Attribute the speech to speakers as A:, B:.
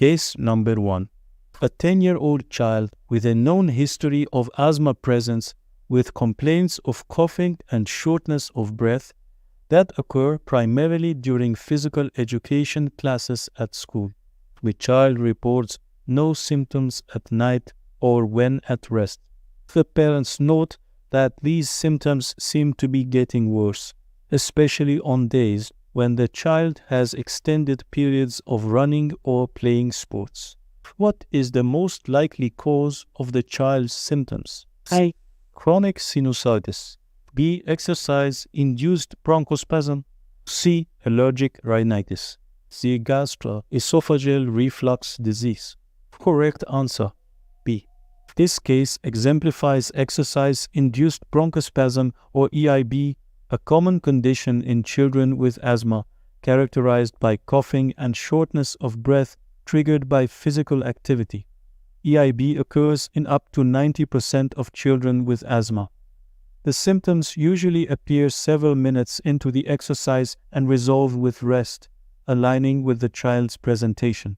A: Case number 1. A 10-year-old child with a known history of asthma presents with complaints of coughing and shortness of breath that occur primarily during physical education classes at school. The child reports no symptoms at night or when at rest. The parents note that these symptoms seem to be getting worse, especially on days when the child has extended periods of running or playing sports. What is the most likely cause of the child's symptoms? A. Chronic sinusitis. B. Exercise-induced bronchospasm. C. Allergic rhinitis. C. Gastroesophageal reflux disease. Correct answer, B. This case exemplifies exercise-induced bronchospasm or EIB, a common condition in children with asthma, characterized by coughing and shortness of breath triggered by physical activity. EIB occurs in up to 90% of children with asthma. The symptoms usually appear several minutes into the exercise and resolve with rest, aligning with the child's presentation.